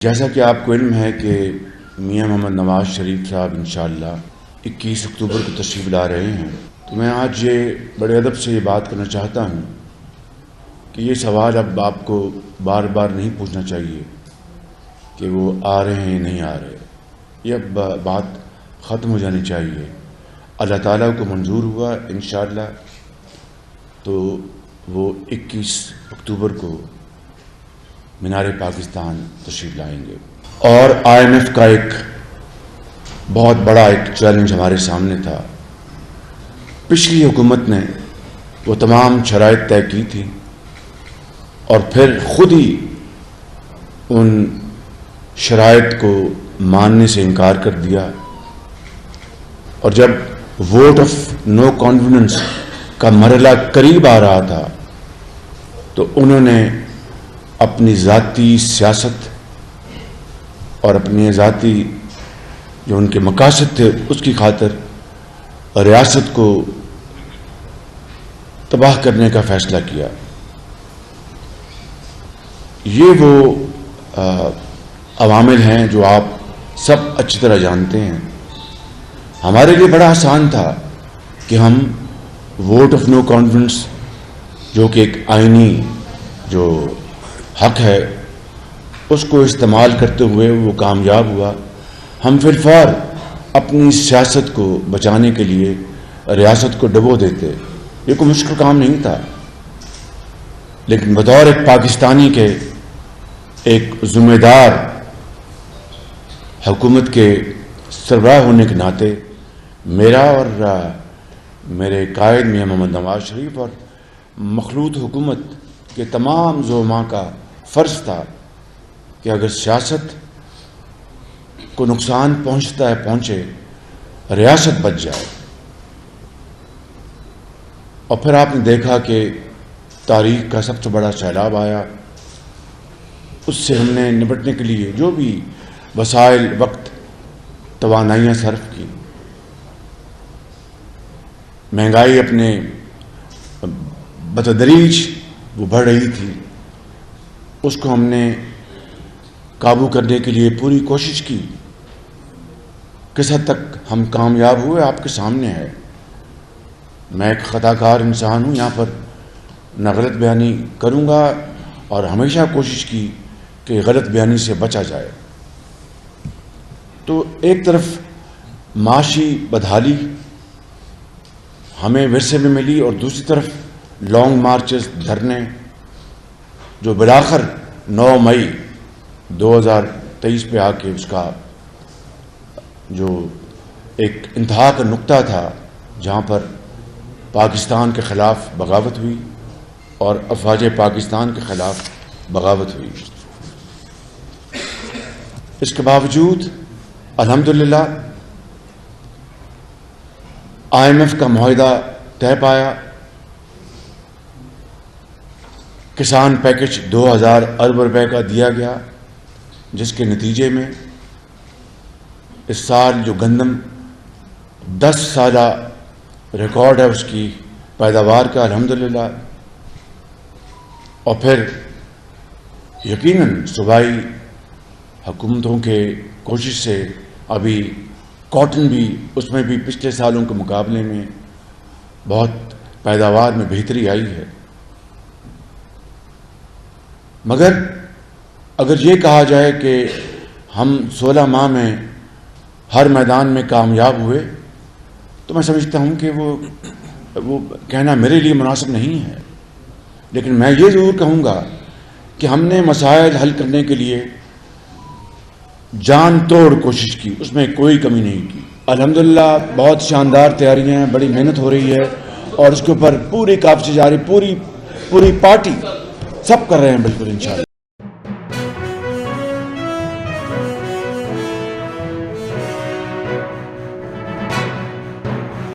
جیسا کہ آپ کو علم ہے کہ میاں محمد نواز شریف صاحب انشاءاللہ 21 اکتوبر کو تشریف لا رہے ہیں، تو میں آج یہ بڑے ادب سے یہ بات کرنا چاہتا ہوں کہ یہ سوال اب آپ کو بار بار نہیں پوچھنا چاہیے کہ وہ آ رہے ہیں نہیں آ رہے، یہ اب بات ختم ہو جانی چاہیے۔ اللہ تعالیٰ کو منظور ہوا انشاءاللہ تو وہ 21 اکتوبر کو مینار پاکستان تشریف لائیں گے، اور IMF کا ایک بہت بڑا ایک چیلنج ہمارے سامنے تھا۔ پچھلی حکومت نے وہ تمام شرائط طے کی تھی اور پھر خود ہی ان شرائط کو ماننے سے انکار کر دیا، اور جب ووٹ آف نو کانفیڈنس کا مرحلہ قریب آ رہا تھا تو انہوں نے اپنی ذاتی سیاست اور اپنے ذاتی جو ان کے مقاصد تھے اس کی خاطر ریاست کو تباہ کرنے کا فیصلہ کیا۔ یہ وہ عوامل ہیں جو آپ سب اچھی طرح جانتے ہیں۔ ہمارے لیے بڑا آسان تھا کہ ہم ووٹ آف نو کانفیڈنس جو کہ ایک آئینی جو حق ہے اس کو استعمال کرتے ہوئے وہ کامیاب ہوا۔ ہم فی الفور اپنی سیاست کو بچانے کے لیے ریاست کو ڈبو دیتے، یہ کوئی مشکل کام نہیں تھا، لیکن بطور ایک پاکستانی کے ایک ذمہ دار حکومت کے سربراہ ہونے کے ناطے میرا اور میرے قائد میاں محمد نواز شریف اور مخلوط حکومت کے تمام زعماء کا فرض تھا کہ اگر سیاست کو نقصان پہنچتا ہے پہنچے، ریاست بچ جائے۔ اور پھر آپ نے دیکھا کہ تاریخ کا سب سے بڑا سیلاب آیا، اس سے ہم نے نپٹنے کے لیے جو بھی وسائل، وقت، توانائیاں صرف کی۔ مہنگائی اپنے بتدریج وہ بڑھ رہی تھی، اس کو ہم نے قابو کرنے کے لیے پوری کوشش کی۔ کس حد تک ہم کامیاب ہوئے آپ کے سامنے ہے۔ میں ایک خطا کار انسان ہوں، یہاں پر نہ غلط بیانی کروں گا، اور ہمیشہ کوشش کی کہ غلط بیانی سے بچا جائے۔ تو ایک طرف معاشی بدحالی ہمیں ورثے میں ملی، اور دوسری طرف لانگ مارچز، دھرنے، جو بالآخر 9 مئی 2023 پہ آ کے اس کا جو ایک انتہا کا نقطہ تھا جہاں پر پاکستان کے خلاف بغاوت ہوئی اور افواج پاکستان کے خلاف بغاوت ہوئی۔ اس کے باوجود الحمدللہ IMF کا معاہدہ طے پایا، کسان پیکج 2000 ارب روپے کا دیا گیا، جس کے نتیجے میں اس سال جو گندم 10 سالہ ریکارڈ ہے اس کی پیداوار کا الحمدللہ، اور پھر یقیناً صوبائی حکومتوں کے کوشش سے ابھی کاٹن بھی اس میں بھی پچھلے سالوں کے مقابلے میں بہت پیداوار میں بہتری آئی ہے۔ مگر اگر یہ کہا جائے کہ ہم 16 ماہ میں ہر میدان میں کامیاب ہوئے، تو میں سمجھتا ہوں کہ وہ کہنا میرے لیے مناسب نہیں ہے۔ لیکن میں یہ ضرور کہوں گا کہ ہم نے مسائل حل کرنے کے لیے جان توڑ کوشش کی، اس میں کوئی کمی نہیں کی۔ الحمدللہ بہت شاندار تیاریاں ہیں، بڑی محنت ہو رہی ہے، اور اس کے اوپر پوری کاوشیں جاری، پوری پارٹی سب کر رہے ہیں بالکل انشاءاللہ۔